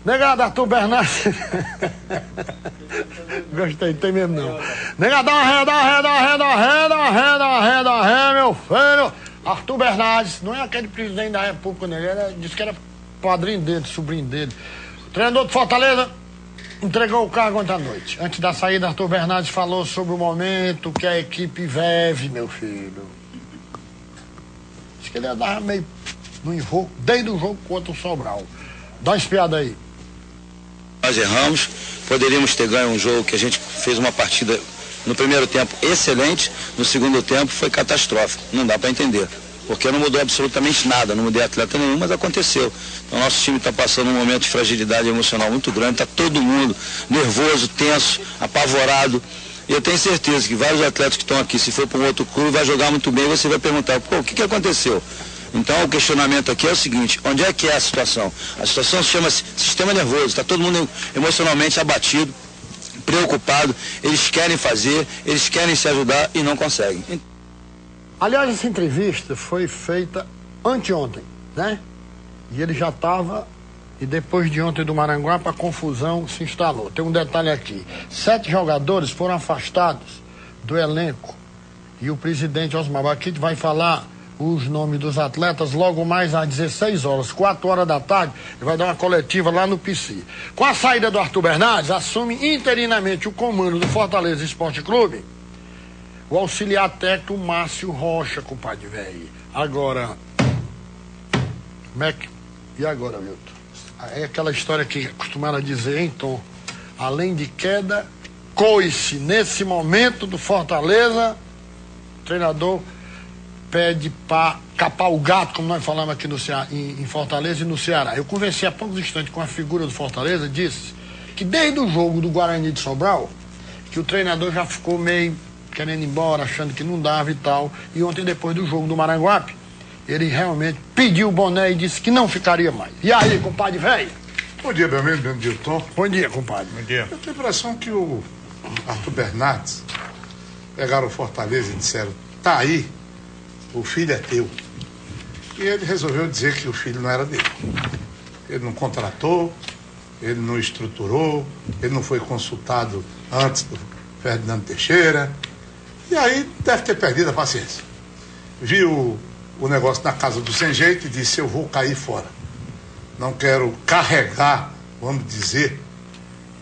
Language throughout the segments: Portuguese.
Negado, Arthur Bernardes. Gostei, tem mesmo não. Negado, ré, meu filho. Arthur Bernardes, não é aquele presidente da República, né? Ele disse que era padrinho dele, sobrinho dele. O treinador de Fortaleza entregou o cargo ontem à noite. Antes da saída, Arthur Bernardes falou sobre o momento que a equipe vive, meu filho. Diz que ele andava meio no envoo, desde o jogo contra o Sobral. Dá uma espiada aí. Nós erramos, poderíamos ter ganho um jogo que a gente fez uma partida no primeiro tempo excelente, no segundo tempo foi catastrófico. Não dá para entender, porque não mudou absolutamente nada, não mudei atleta nenhum, mas aconteceu. Então nosso time está passando um momento de fragilidade emocional muito grande, está todo mundo nervoso, tenso, apavorado. E eu tenho certeza que vários atletas que estão aqui, se for para um outro clube, vai jogar muito bem, você vai perguntar, pô, o que aconteceu? Então o questionamento aqui é o seguinte, onde é que é a situação? A situação se chama sistema nervoso, está todo mundo emocionalmente abatido, preocupado, eles querem fazer, eles querem se ajudar e não conseguem. Aliás, essa entrevista foi feita anteontem, né? E ele já estava, e depois de ontem do Maranguape, a confusão se instalou. Tem um detalhe aqui, 7 jogadores foram afastados do elenco e o presidente Osmar Baquite vai falar os nomes dos atletas logo mais às 16 horas, 4 horas da tarde, ele vai dar uma coletiva lá no PC. Com a saída do Arthur Bernardes, assume interinamente o comando do Fortaleza Esporte Clube o auxiliar técnico Márcio Rocha, compadre velho. Agora, como é que... E agora, Milton? É aquela história que costumaram dizer, hein, Tom? Além de queda, coice. Nesse momento do Fortaleza, o treinador pede para capar o gato, como nós falamos aqui no Ceará, em Fortaleza e no Ceará. Eu conversei há poucos instantes com a figura do Fortaleza, disse que desde o jogo do Guarani de Sobral, que o treinador já ficou meio querendo ir embora, achando que não dava e tal. E ontem, depois do jogo do Maranguape, ele realmente pediu o boné e disse que não ficaria mais. E aí, compadre velho? Bom dia, Belmiro, bom dia, Tom. Bom dia, compadre. Bom dia. Eu tenho a impressão que o Arthur Bernardes pegaram o Fortaleza e disseram, tá aí, o filho é teu. E ele resolveu dizer que o filho não era dele. Ele não contratou, ele não estruturou, ele não foi consultado antes do Ferdinando Teixeira. E aí deve ter perdido a paciência. Viu o negócio na casa do sem jeito e disse, eu vou cair fora. Não quero carregar, vamos dizer,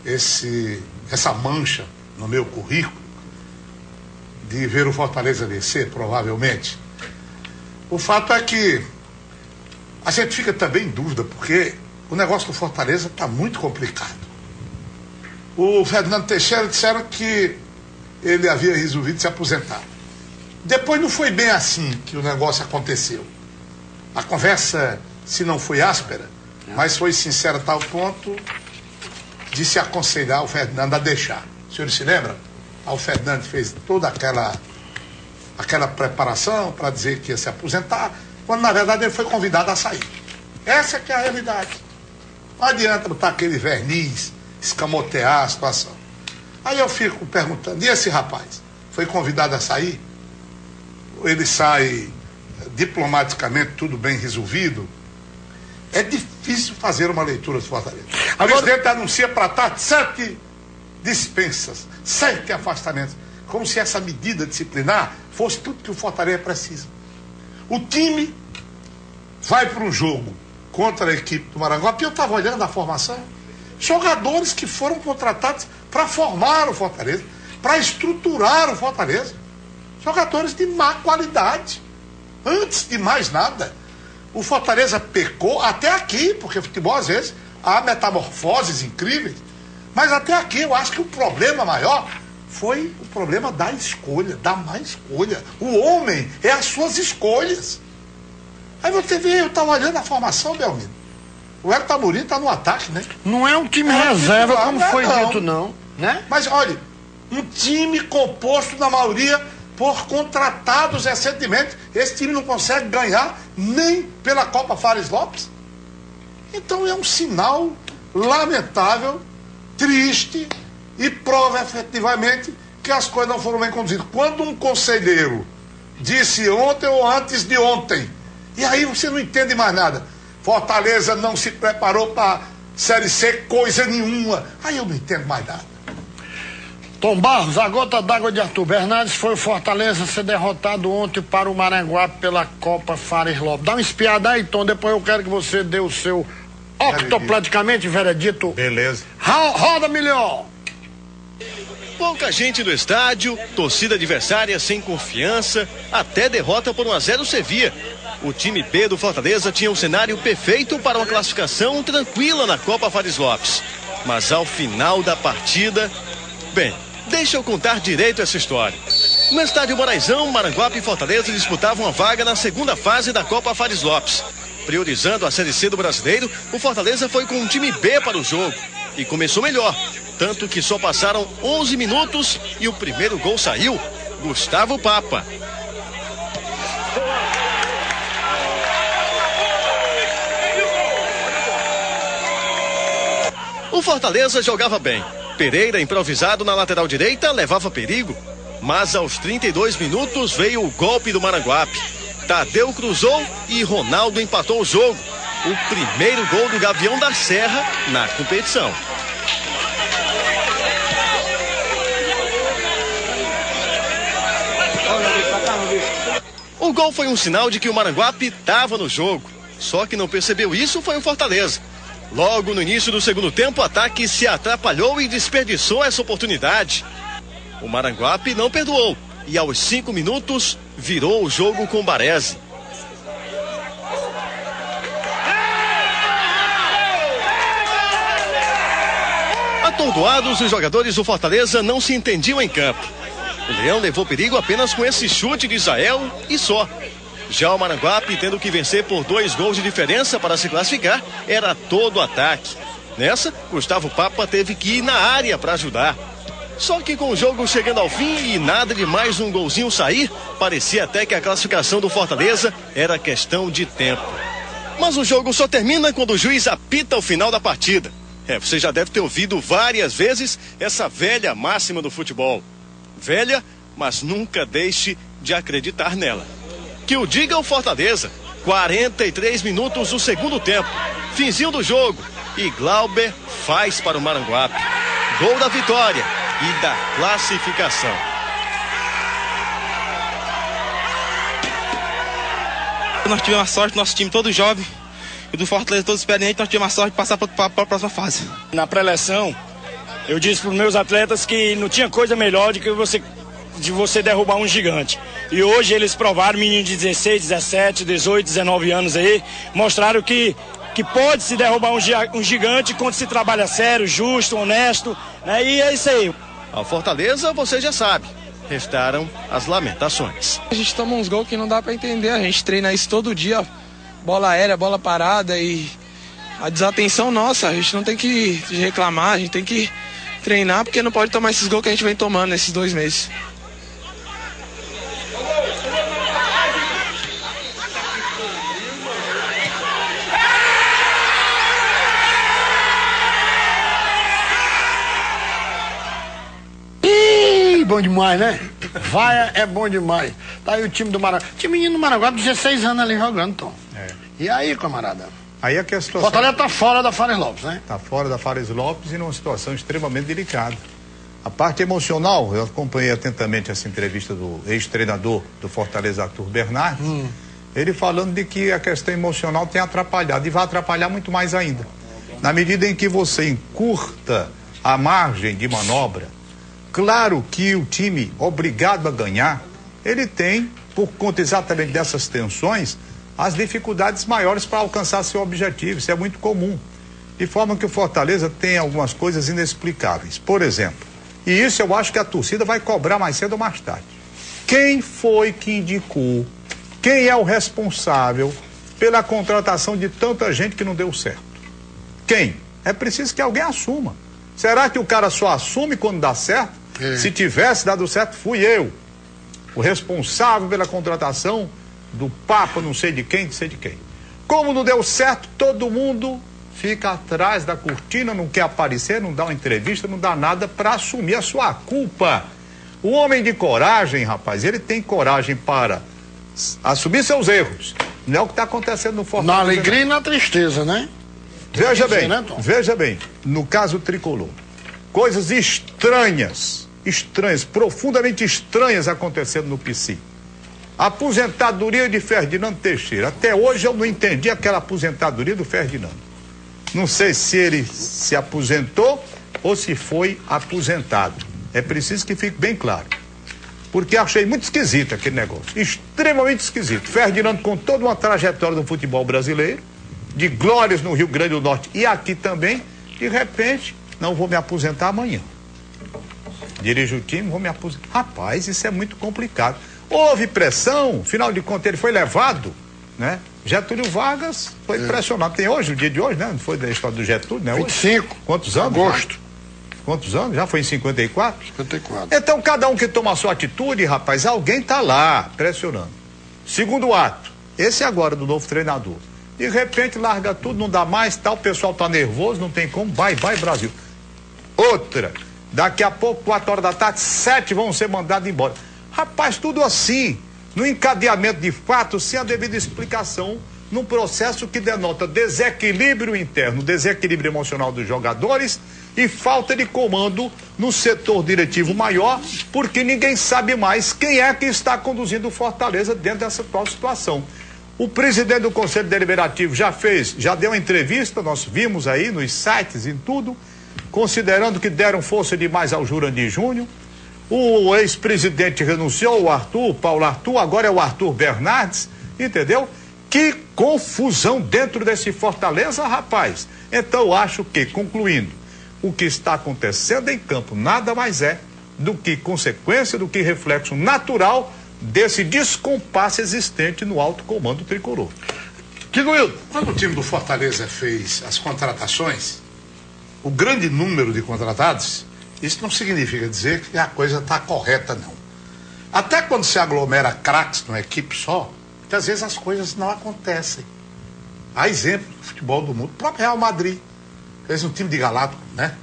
essa mancha no meu currículo de ver o Fortaleza vencer, provavelmente. O fato é que a gente fica também em dúvida, porque o negócio do Fortaleza está muito complicado. O Ferdinando Teixeira disseram que ele havia resolvido se aposentar. Depois não foi bem assim que o negócio aconteceu. A conversa, se não foi áspera, mas foi sincera a tal ponto de se aconselhar o Ferdinando a deixar. O senhor se lembra? O Ferdinando fez toda aquela preparação para dizer que ia se aposentar, quando na verdade ele foi convidado a sair. Essa que é a realidade. Não adianta botar aquele verniz, escamotear a situação. Aí eu fico perguntando, e esse rapaz? Foi convidado a sair? Ele sai diplomaticamente, tudo bem resolvido? É difícil fazer uma leitura do Fortaleza. O presidente anuncia para tarde 7 dispensas, 7 afastamentos. Como se essa medida disciplinar fosse tudo que o Fortaleza precisa. O time vai para um jogo contra a equipe do Maranguape, e eu estava olhando a formação, jogadores que foram contratados para formar o Fortaleza, para estruturar o Fortaleza, jogadores de má qualidade. Antes de mais nada, o Fortaleza pecou até aqui, porque futebol às vezes há metamorfoses incríveis, mas até aqui eu acho que o problema maior foi o problema da escolha, da má escolha. O homem é as suas escolhas. Aí você vê, eu estava olhando a formação, Belmiro. O Hélio Amorim está no ataque, né? Não é um time reserva, como foi dito, não. Né? Mas, olha, um time composto, na maioria, por contratados recentemente. Esse time não consegue ganhar nem pela Copa Fares Lopes. Então é um sinal lamentável, triste, e prova efetivamente que as coisas não foram bem conduzidas. Quando um conselheiro disse ontem ou antes de ontem, e aí você não entende mais nada, Fortaleza não se preparou para Série C, coisa nenhuma. Aí eu não entendo mais nada. Tom Barros, a gota d'água de Arthur Bernardes foi o Fortaleza ser derrotado ontem para o Maranguape pela Copa Fares Lopes. Dá uma espiada aí, Tom, depois eu quero que você dê o seu octoplaticamente veredito. Beleza. Roda, milhão! Pouca gente no estádio, torcida adversária sem confiança, até derrota por 1-0 servia. O time B do Fortaleza tinha um cenário perfeito para uma classificação tranquila na Copa Fares Lopes. Mas ao final da partida... Bem, deixa eu contar direito essa história. No estádio Moraizão, Maranguape e Fortaleza disputavam a vaga na segunda fase da Copa Fares Lopes. Priorizando a Série C do Brasileiro, o Fortaleza foi com um time B para o jogo. E começou melhor, tanto que só passaram 11 minutos e o primeiro gol saiu. Gustavo Papa. O Fortaleza jogava bem. Pereira, improvisado na lateral direita, levava perigo. Mas aos 32 minutos veio o golpe do Maranguape. Tadeu cruzou e Ronaldo empatou o jogo. O primeiro gol do Gavião da Serra na competição. O gol foi um sinal de que o Maranguape estava no jogo. Só que não percebeu isso foi o Fortaleza. Logo no início do segundo tempo, o ataque se atrapalhou e desperdiçou essa oportunidade. O Maranguape não perdoou e aos 5 minutos virou o jogo com Baresi. Atordoados, os jogadores do Fortaleza não se entendiam em campo. O Leão levou perigo apenas com esse chute de Israel e só. Já o Maranguape, tendo que vencer por 2 gols de diferença para se classificar, era todo ataque. Nessa, Gustavo Papa teve que ir na área para ajudar. Só que com o jogo chegando ao fim e nada de mais um golzinho sair, parecia até que a classificação do Fortaleza era questão de tempo. Mas o jogo só termina quando o juiz apita o final da partida. Você já deve ter ouvido várias vezes essa velha máxima do futebol. Velha, mas nunca deixe de acreditar nela. Que o diga o Fortaleza. 43 minutos do segundo tempo. Finzinho do jogo. E Glauber faz para o Maranguape. Gol da vitória e da classificação. Nós tivemos a sorte, nosso time todo jovem, e do Fortaleza todo experiente, nós tivemos a sorte de passar para a próxima fase. Na pré-eleção, eu disse para os meus atletas que não tinha coisa melhor do que você derrubar um gigante. E hoje eles provaram, meninos de 16, 17, 18, 19 anos aí, mostraram que pode se derrubar um gigante quando se trabalha sério, justo, honesto, né? E é isso aí. Ao Fortaleza, você já sabe, restaram as lamentações. A gente toma uns gols que não dá para entender, a gente treina isso todo dia, bola aérea, bola parada, e a desatenção nossa, a gente não tem que reclamar, a gente tem que treinar, porque não pode tomar esses gols que a gente vem tomando nesses 2 meses. Bom demais, né? Vaia é bom demais. Tá aí o time do Maranguape. Time menino do Maranguape, 16 anos ali jogando, Tom. É. E aí, camarada? Aí é que a situação... Fortaleza tá fora da Fares Lopes, né? Tá fora da Fares Lopes e numa situação extremamente delicada. A parte emocional, eu acompanhei atentamente essa entrevista do ex-treinador do Fortaleza, Arthur Bernardes, ele falando de que a questão emocional tem atrapalhado e vai atrapalhar muito mais ainda. Na medida em que você encurta a margem de manobra, claro que o time obrigado a ganhar, ele tem, por conta exatamente dessas tensões, as dificuldades maiores para alcançar seu objetivo. Isso é muito comum. De forma que o Fortaleza tem algumas coisas inexplicáveis. Por exemplo, e isso eu acho que a torcida vai cobrar mais cedo ou mais tarde. Quem foi que indicou, quem é o responsável pela contratação de tanta gente que não deu certo? Quem? É preciso que alguém assuma. Será que o cara só assume quando dá certo? Se tivesse dado certo, fui eu, o responsável pela contratação do Papa, não sei de quem, Como não deu certo, todo mundo fica atrás da cortina, não quer aparecer, não dá uma entrevista, não dá nada para assumir a sua culpa. O homem de coragem, rapaz, ele tem coragem para assumir seus erros. Não é o que está acontecendo no Fortaleza. Na alegria e na tristeza, né? Veja bem, no caso tricolor, coisas estranhas, profundamente estranhas acontecendo no PC. A aposentadoria de Ferdinando Teixeira. Até hoje eu não entendi aquela aposentadoria do Ferdinando. Não sei se ele se aposentou ou se foi aposentado. É preciso que fique bem claro. Porque achei muito esquisito aquele negócio. Extremamente esquisito. Ferdinando com toda uma trajetória do futebol brasileiro, de glórias no Rio Grande do Norte e aqui também, de repente, não vou me aposentar amanhã. Dirijo o time, vou me aposentar. Rapaz, isso é muito complicado. Houve pressão, afinal de contas ele foi levado, né? Getúlio Vargas foi pressionado. Tem hoje, o dia de hoje, né? Não foi da história do Getúlio, né? 25. Quantos anos? Agosto. Quantos anos? Já foi em 54? 54. Então, cada um que toma a sua atitude, rapaz, alguém tá lá pressionando. Segundo ato, esse agora do novo treinador. De repente larga tudo, não dá mais, tal, o pessoal tá nervoso, não tem como, vai Brasil. Outra, daqui a pouco, 4 horas da tarde, 7 vão ser mandados embora. Rapaz, tudo assim, no encadeamento de fatos, sem a devida explicação, num processo que denota desequilíbrio interno, desequilíbrio emocional dos jogadores e falta de comando no setor diretivo maior, porque ninguém sabe mais quem é que está conduzindo o Fortaleza dentro dessa atual situação. O presidente do Conselho Deliberativo já deu uma entrevista, nós vimos aí nos sites e tudo, considerando que deram força demais ao Jurandir Júnior. O ex-presidente renunciou, Paulo Arthur, agora é o Arthur Bernardes, entendeu? Que confusão dentro desse Fortaleza, rapaz. Então eu acho que, concluindo, o que está acontecendo em campo nada mais é do que consequência, do que reflexo natural desse descompasso existente no alto comando tricolor. Quando o time do Fortaleza fez as contratações, o grande número de contratados, isso não significa dizer que a coisa está correta, não. Até quando se aglomera craques numa equipe só, muitas vezes as coisas não acontecem. Há exemplo do futebol do mundo. O próprio Real Madrid fez um time de galáctico, né?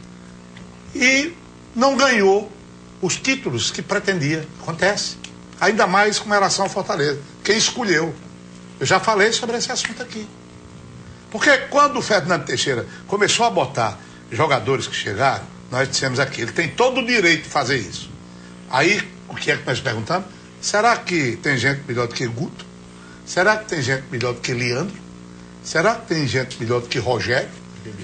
E não ganhou os títulos que pretendia. Acontece. Ainda mais com relação ao Fortaleza. Quem escolheu? Eu já falei sobre esse assunto aqui. Porque quando o Ferdinando Teixeira começou a botar jogadores que chegaram, nós dissemos aqui, ele tem todo o direito de fazer isso. Aí, o que é que nós perguntamos? Será que tem gente melhor do que Guto? Será que tem gente melhor do que Leandro? Será que tem gente melhor do que Rogério?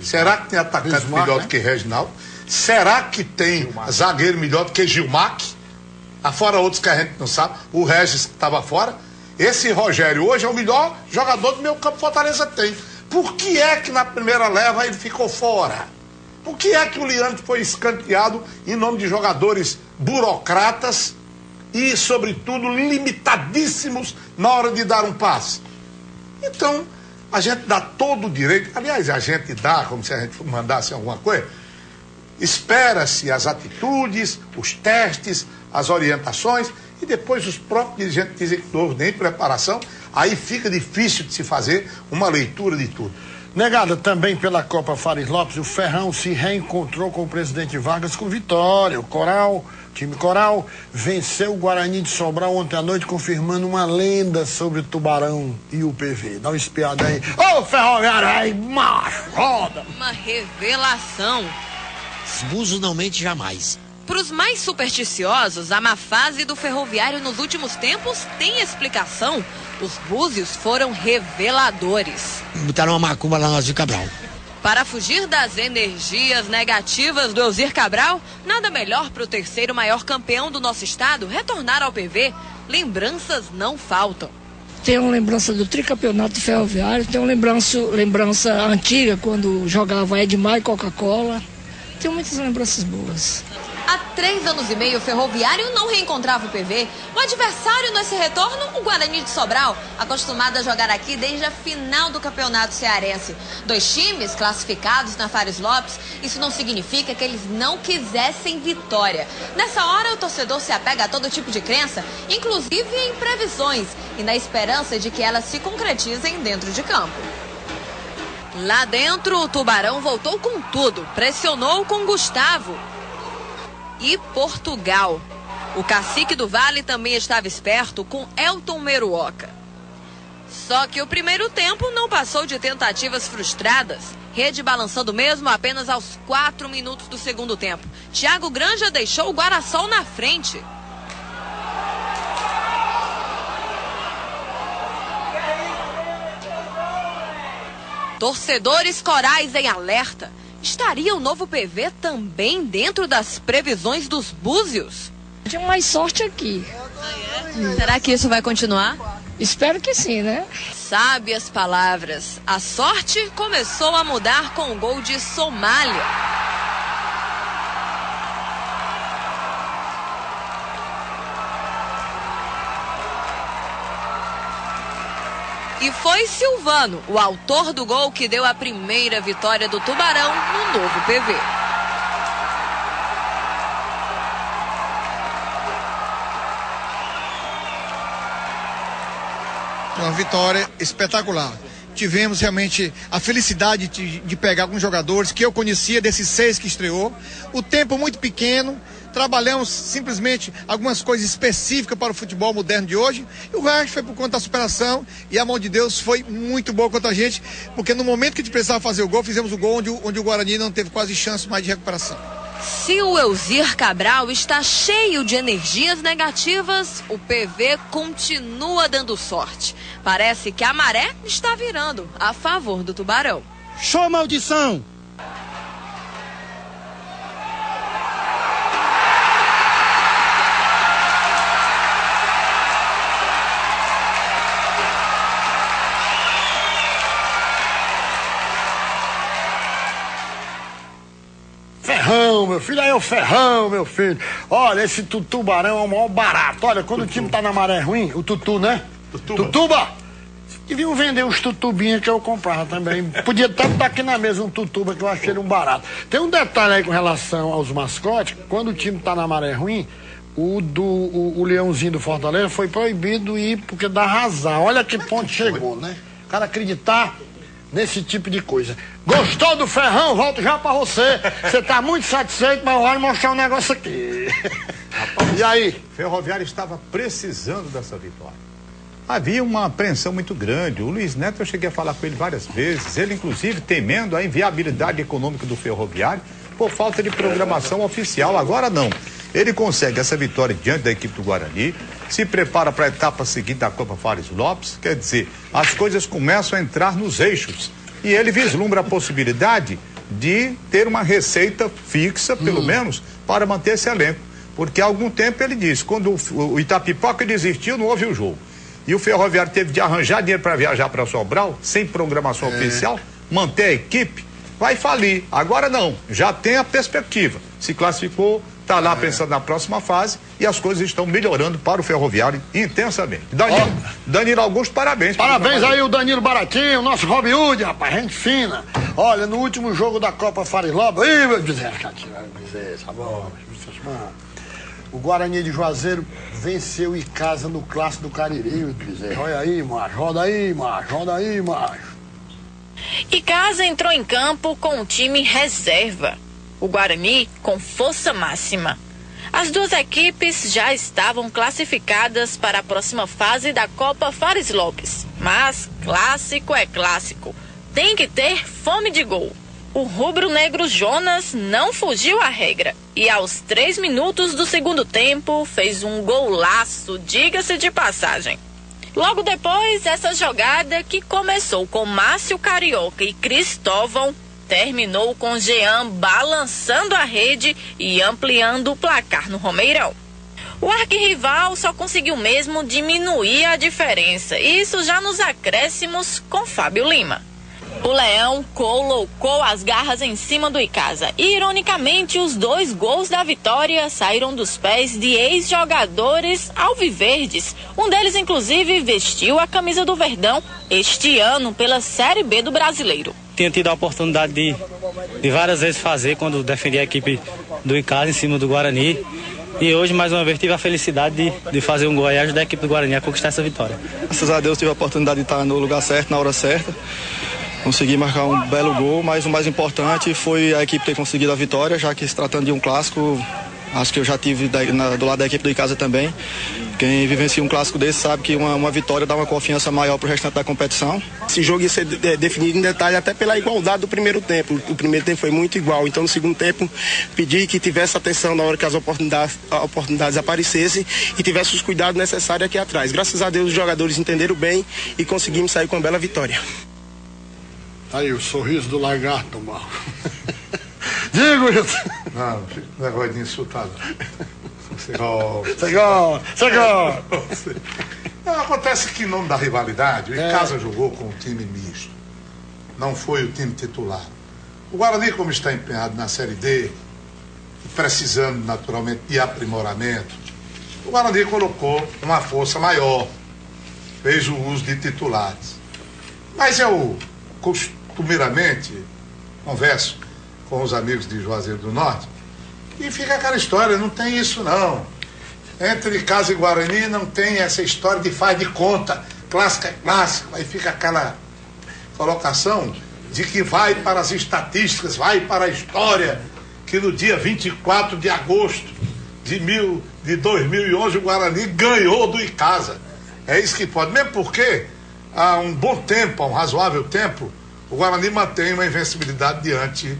Será que tem atacante melhor do que Reginaldo? Será que tem zagueiro melhor do que Gilmar? Afora outros que a gente não sabe. O Regis que estava fora. Esse Rogério hoje é o melhor jogador do meu campo Fortaleza tem. Por que é que na primeira leva ele ficou fora? Por que é que o Leandro foi escanteado em nome de jogadores burocratas e, sobretudo, limitadíssimos na hora de dar um passe? Então, a gente dá todo o direito, aliás, a gente dá como se a gente mandasse alguma coisa, espera-se as atitudes, os testes, as orientações, e depois os próprios dirigentes dizem que não houve nem preparação, aí fica difícil de se fazer uma leitura de tudo. Negada também pela Copa Fares Lopes, o Ferrão se reencontrou com o presidente Vargas com vitória. O time Coral, venceu o Guarani de Sobral ontem à noite, confirmando uma lenda sobre o Tubarão e o PV. Dá uma espiada aí. Ô, Ferroviário, aí, macho, roda! Uma revelação. Os búzios não mentem jamais. Para os mais supersticiosos, a má fase do Ferroviário nos últimos tempos tem explicação. Os búzios foram reveladores. Botaram uma macumba lá no Elzir Cabral. Para fugir das energias negativas do Elzir Cabral, nada melhor para o terceiro maior campeão do nosso estado retornar ao PV. Lembranças não faltam. Tem uma lembrança do tricampeonato do Ferroviário, tem uma lembrança antiga, quando jogava Edmar e Coca-Cola. Tem muitas lembranças boas. Há 3 anos e meio, o Ferroviário não reencontrava o PV. O adversário nesse retorno, o Guarani de Sobral, acostumado a jogar aqui desde a final do campeonato cearense. 2 times classificados na Fares Lopes, isso não significa que eles não quisessem vitória. Nessa hora, o torcedor se apega a todo tipo de crença, inclusive em previsões, e na esperança de que elas se concretizem dentro de campo. Lá dentro, o Tubarão voltou com tudo, pressionou com Gustavo e Portugal. O cacique do Vale também estava esperto com Elton Meruoca. Só que o primeiro tempo não passou passou de tentativas frustradas. Rede balançando mesmo apenas aos 4 minutos do segundo tempo. Thiago Granja deixou o Guarasol na frente. Torcedores corais em alerta. Estaria o novo PV também dentro das previsões dos búzios? Tinha mais sorte aqui. Será que isso vai continuar? Espero que sim, né? Sábias palavras. A sorte começou a mudar com o gol de Somália. E foi Silvano, o autor do gol que deu a primeira vitória do Tubarão no novo PV. Uma vitória espetacular. Tivemos realmente a felicidade de pegar alguns jogadores que eu conhecia, desses 6 que estreou. O tempo muito pequeno, trabalhamos simplesmente algumas coisas específicas para o futebol moderno de hoje. E o resto foi por conta da superação e a mão de Deus foi muito boa contra a gente, porque no momento que a gente precisava fazer o gol, fizemos o gol onde o Guarani não teve quase chance mais de recuperação. Se o Elzir Cabral está cheio de energias negativas, o PV continua dando sorte. Parece que a maré está virando a favor do Tubarão. Show, maldição! Ferrão, meu filho, aí é o Ferrão, meu filho. Olha, esse tubarão é o maior barato. Olha, quando o time tá na maré ruim, o tutu, né? Tutuba! Deviam vender uns tutubinhos que eu comprava também. Podia até botar aqui na mesa um tutuba, que eu achei ele um barato. Tem um detalhe aí com relação aos mascotes. Quando o time tá na maré ruim, o leãozinho do Fortaleza foi proibido ir porque dá razão. Olha que ponto chegou, né? O cara acreditar nesse tipo de coisa. Gostou do Ferrão? Volto já pra você. Você tá muito satisfeito, mas eu vou mostrar um negócio aqui. Rapaz, e aí? O Ferroviário estava precisando dessa vitória. Havia uma apreensão muito grande. O Luiz Neto, eu cheguei a falar com ele várias vezes. Ele, inclusive, temendo a inviabilidade econômica do Ferroviário por falta de programação oficial. Agora não. Ele consegue essa vitória diante da equipe do Guarani, se prepara para a etapa seguinte da Copa Fares Lopes. Quer dizer, as coisas começam a entrar nos eixos. E ele vislumbra a possibilidade de ter uma receita fixa, pelo menos, para manter esse elenco. Porque há algum tempo ele disse, quando o Itapipoca desistiu, não houve o jogo. E o Ferroviário teve de arranjar dinheiro para viajar para Sobral, sem programação oficial, manter a equipe, vai falir. Agora não, já tem a perspectiva. Se classificou, está lá pensando na próxima fase e as coisas estão melhorando para o Ferroviário intensamente. Danilo Augusto, parabéns. Parabéns aí o Danilo Baratinho, nosso Robin Hood, rapaz, gente fina. Olha, no último jogo da Copa Fares Lopes, o Guarani de Juazeiro venceu em casa no Clássico do Cariri, olha aí, macho, roda aí, macho, roda aí, macho. Icasa entrou em campo com o time reserva. O Guarani com força máxima. As duas equipes já estavam classificadas para a próxima fase da Copa Fares Lopes. Mas clássico é clássico. Tem que ter fome de gol. O rubro-negro Jonas não fugiu à regra e aos 3 minutos do segundo tempo fez um golaço, diga-se de passagem. Logo depois, essa jogada que começou com Márcio Carioca e Cristóvão terminou com Jean balançando a rede e ampliando o placar no Romeirão. O arquirrival só conseguiu mesmo diminuir a diferença, isso já nos acréscimos com Fábio Lima. O Leão colocou as garras em cima do Icasa. E, ironicamente, os 2 gols da vitória saíram dos pés de ex-jogadores alviverdes. Um deles, inclusive, vestiu a camisa do Verdão este ano pela Série B do Brasileiro. Tinha tido a oportunidade de várias vezes fazer quando defendi a equipe do Icasa em cima do Guarani. E hoje, mais uma vez, tive a felicidade de fazer um gol e ajudar a equipe do Guarani a conquistar essa vitória. Graças a Deus tive a oportunidade de estar no lugar certo, na hora certa. Consegui marcar um belo gol, mas o mais importante foi a equipe ter conseguido a vitória, já que se tratando de um clássico, Acho que eu já tive do lado da equipe do Icasa também. Quem vivencia um clássico desse sabe que uma vitória dá uma confiança maior para o restante da competição. Esse jogo ia ser definido em detalhe até pela igualdade do primeiro tempo. O primeiro tempo foi muito igual, então no segundo tempo pedi que tivesse atenção na hora que as oportunidades aparecessem e tivesse os cuidados necessários aqui atrás. Graças a Deus os jogadores entenderam bem e conseguimos sair com uma bela vitória. Aí o sorriso do lagarto, mal. Digo isso. Não, negócio de insultado. Acontece que em nome da rivalidade, o Icasa jogou com um time misto. Não foi o time titular. O Guarani, como está empenhado na Série D, precisando naturalmente de aprimoramento, o Guarani colocou uma força maior, fez o uso de titulares. Mas eu costumeiramente converso com os amigos de Juazeiro do Norte e fica aquela história, não tem isso não. Entre Icasa e Guarani não tem essa história de faz de conta, clássico é clássico, aí fica aquela colocação de que vai para as estatísticas, vai para a história, que no dia 24 de agosto de 2011 o Guarani ganhou do Icasa. É isso que pode, mesmo porque há um bom tempo, há um razoável tempo, o Guarani mantém uma invencibilidade diante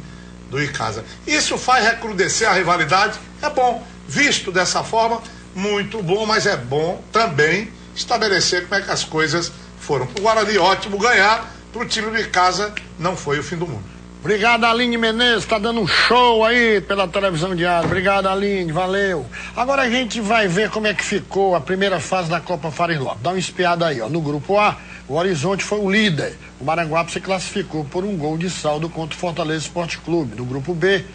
do Icasa. Isso faz recrudescer a rivalidade, é bom, visto dessa forma, muito bom, mas é bom também estabelecer como é que as coisas foram. Para o Guarani, ótimo ganhar, para o time do Icasa não foi o fim do mundo. Obrigado, Aline Menezes, tá dando um show aí pela televisão diária. Obrigado, Aline, valeu. Agora a gente vai ver como é que ficou a primeira fase da Copa Fares Lopes. Dá uma espiada aí, ó. No grupo A, o Horizonte foi o líder. O Maranguape se classificou por um gol de saldo contra o Fortaleza Esporte Clube. No grupo B,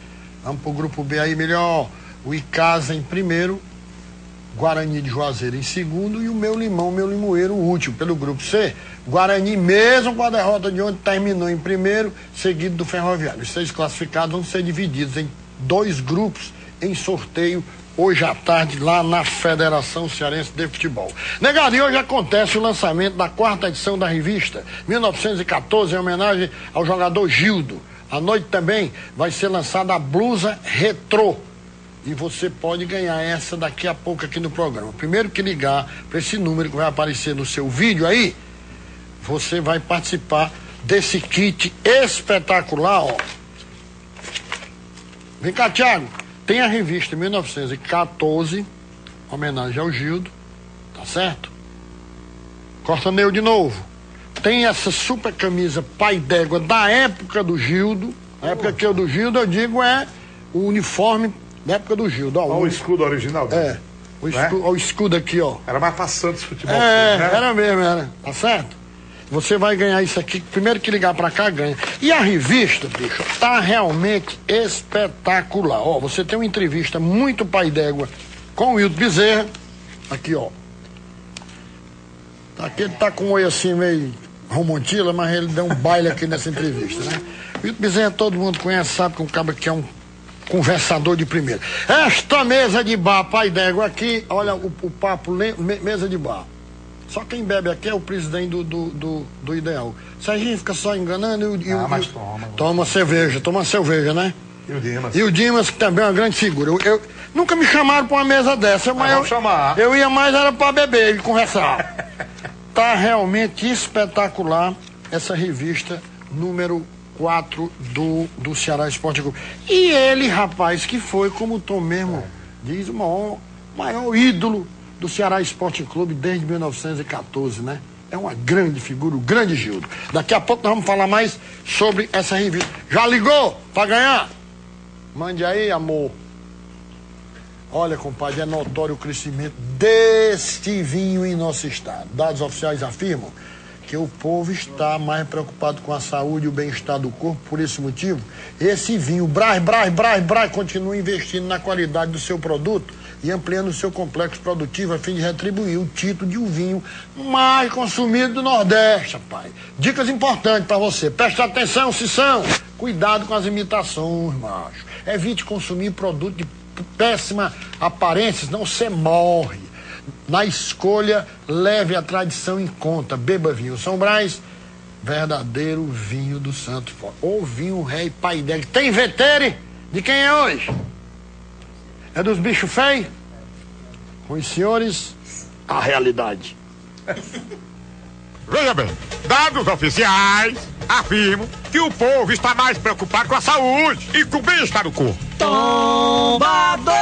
vamos pro grupo B aí melhor. O Icasa em primeiro, Guarani de Juazeiro em segundo e o Meu Limoeiro último. Pelo grupo C, Guarani, mesmo com a derrota de ontem, terminou em primeiro, seguido do Ferroviário. Os 6 classificados vão ser divididos em 2 grupos em sorteio hoje à tarde lá na Federação Cearense de Futebol. Negado, e hoje acontece o lançamento da 4ª edição da revista 1914, em homenagem ao jogador Gildo. À noite também vai ser lançada a blusa retrô. E você pode ganhar essa daqui a pouco aqui no programa. Primeiro que ligar para esse número que vai aparecer no seu vídeo aí, você vai participar desse kit espetacular, ó. Vem cá, Thiago. Tem a revista 1914, homenagem ao Gildo, tá certo? Corta nele de novo. Tem essa super camisa pai d'égua da época do Gildo. A época que eu do Gildo, eu digo, é o uniforme da época do Gildo. Ó, o escudo original dele. É. O escudo aqui, ó. Era mais pra Santos Futebol. É, né? Era mesmo, era. Tá certo? Você vai ganhar isso aqui. Primeiro que ligar pra cá, ganha. E a revista, bicho, tá realmente espetacular. Ó, você tem uma entrevista muito pai d'égua com o Wilton Bezerra. Aqui, ó. Aqui ele tá com um oi assim meio romontila, mas ele deu um baile aqui nessa entrevista, né? O Wilton Bezerra todo mundo conhece, sabe que é um cara que é um conversador de primeira. Esta mesa de bar, pai d'égua aqui, olha o papo, mesa de bar. Só quem bebe aqui é o presidente do Ideal. Serginho fica só enganando mas toma. Toma cerveja, né? E o Dimas. E o Dimas, que também é uma grande figura. Eu nunca me chamaram pra uma mesa dessa, mas vamos chamar. Eu ia mais era pra beber e conversar. Tá realmente espetacular essa revista número 4 do Ceará Esporte Clube. E ele, rapaz, que foi, como o Tom mesmo diz, o maior ídolo do Ceará Esporte Clube desde 1914, né? É uma grande figura, o grande Gildo. Daqui a pouco nós vamos falar mais sobre essa revista. Já ligou pra ganhar? Mande aí, amor. Olha, compadre, é notório o crescimento deste vinho em nosso estado. Dados oficiais afirmam que o povo está mais preocupado com a saúde e o bem-estar do corpo. Por esse motivo, esse vinho Brás continua investindo na qualidade do seu produto e ampliando o seu complexo produtivo a fim de retribuir o título de um vinho mais consumido do Nordeste, rapaz. Dicas importantes para você. Preste atenção, Cissão. Cuidado com as imitações, macho. Evite consumir produto de péssima aparência, senão você morre. Na escolha, leve a tradição em conta. Beba vinho São Brás, verdadeiro vinho do Santo Forte. Ou vinho Rei Pai d'Égua. Tem vetere? De quem é hoje? É dos bichos feios? Com os senhores, a realidade. Veja bem, dados oficiais afirmam que o povo está mais preocupado com a saúde e com o bem-estar do corpo. Tombador!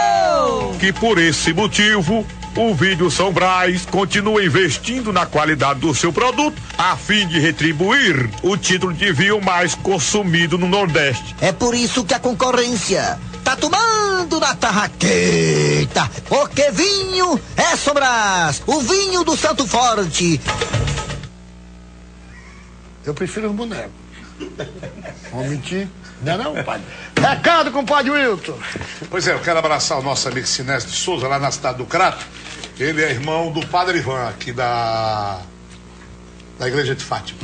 Que por esse motivo, o Vinho São Brás continua investindo na qualidade do seu produto a fim de retribuir o título de vinho mais consumido no Nordeste. É por isso que a concorrência tá tomando na tarraqueta, porque vinho é São Brás, o vinho do Santo Forte. Eu prefiro os bonecos. Vou mentir. Não é não, padre? Recado, compadre Wilton. Pois é, eu quero abraçar o nosso amigo Sinésio de Souza, lá na cidade do Crato. Ele é irmão do padre Ivan, aqui da igreja de Fátima.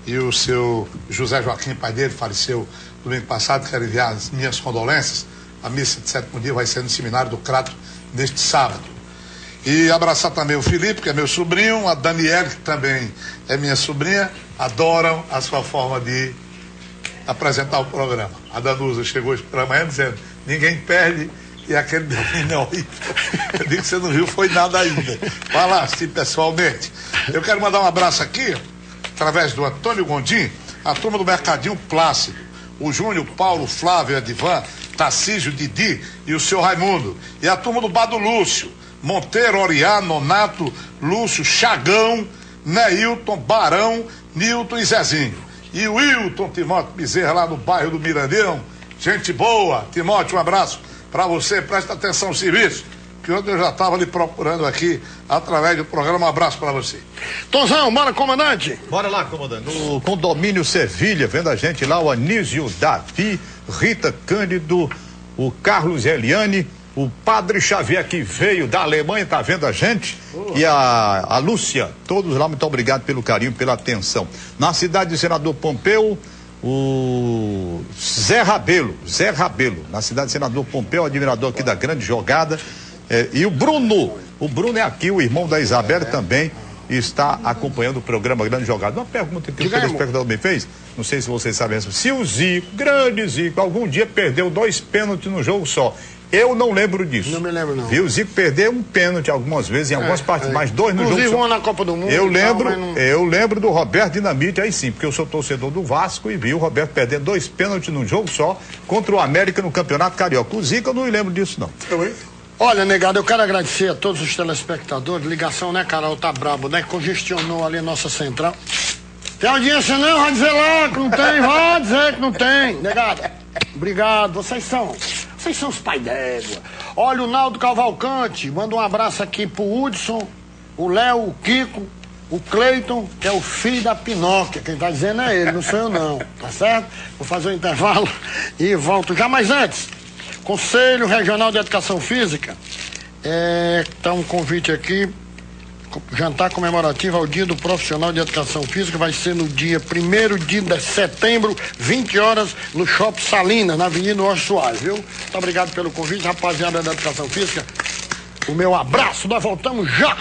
E o seu José Joaquim, pai dele, faleceu domingo passado. Quero enviar as minhas condolências. A missa de 7º dia vai ser no seminário do Crato neste sábado. E abraçar também o Felipe, que é meu sobrinho, a Daniela, que também é minha sobrinha. Adoram a sua forma de apresentar o programa. A Danusa chegou hoje pela manhã dizendo: ninguém perde, e aquele Delfim não. Eu digo que você não viu, foi nada ainda. Vai lá, assistir pessoalmente. Eu quero mandar um abraço aqui, através do Antônio Gondim, a turma do Mercadinho Plácido, o Júnior, Paulo, Flávio, Edivan, Tarcísio, Didi e o seu Raimundo. E a turma do Bado Lúcio, Monteiro, Oriá, Nonato, Lúcio, Chagão, Neilton, Barão, Nilton e Zezinho. E o Wilton Timóteo Bezerra, lá no bairro do Mirandão. Gente boa. Timóteo, um abraço para você. Presta atenção no serviço, que ontem eu já estava lhe procurando aqui através do programa. Um abraço para você. Tonzão, bora, comandante. Bora lá, comandante. No condomínio Sevilha, vendo a gente lá, o Anísio Davi, Rita Cândido, o Carlos Eliane, o Padre Xavier, que veio da Alemanha, tá vendo a gente, e a Lúcia, todos lá, muito obrigado pelo carinho, pela atenção. Na cidade de Senador Pompeu, o Zé Rabelo, na cidade de Senador Pompeu, admirador aqui da grande jogada, e o Bruno é aqui, o irmão da Isabela também está acompanhando o programa Grande Jogada. Uma pergunta que o telespectador me fez, não sei se vocês sabem, se o Zico, grande Zico, algum dia perdeu 2 pênaltis no jogo só. Eu não lembro disso. Não me lembro, não. Viu? O Zico perdeu um pênalti algumas vezes, em algumas partidas, mas 2 no jogo só. Na Copa do Mundo. Eu lembro do Roberto Dinamite, aí sim, porque eu sou torcedor do Vasco e vi o Roberto perdendo 2 pênaltis num jogo só contra o América no Campeonato Carioca. O Zico eu não me lembro disso, não. Olha, negado, eu quero agradecer a todos os telespectadores. Ligação, né, Carol? Tá brabo, né? Congestionou ali a nossa central. Tem audiência não? Vai dizer lá que não tem, vai dizer que não tem. Negado, obrigado. Vocês são os pais d'égua. Olha, o Naldo Cavalcante, manda um abraço aqui pro Hudson, o Léo, o Kiko, o Cleiton, que é o filho da Pinóquia. Quem tá dizendo é ele, não sou eu não, tá certo? Vou fazer um intervalo e volto já. Mas antes, Conselho Regional de Educação Física, tá um convite aqui, jantar comemorativo ao Dia do Profissional de Educação Física, vai ser no dia 1º de setembro, 20 horas, no Shopping Salina, na Avenida Oscar Soares, viu? Muito obrigado pelo convite, rapaziada da Educação Física. O meu abraço, nós voltamos já!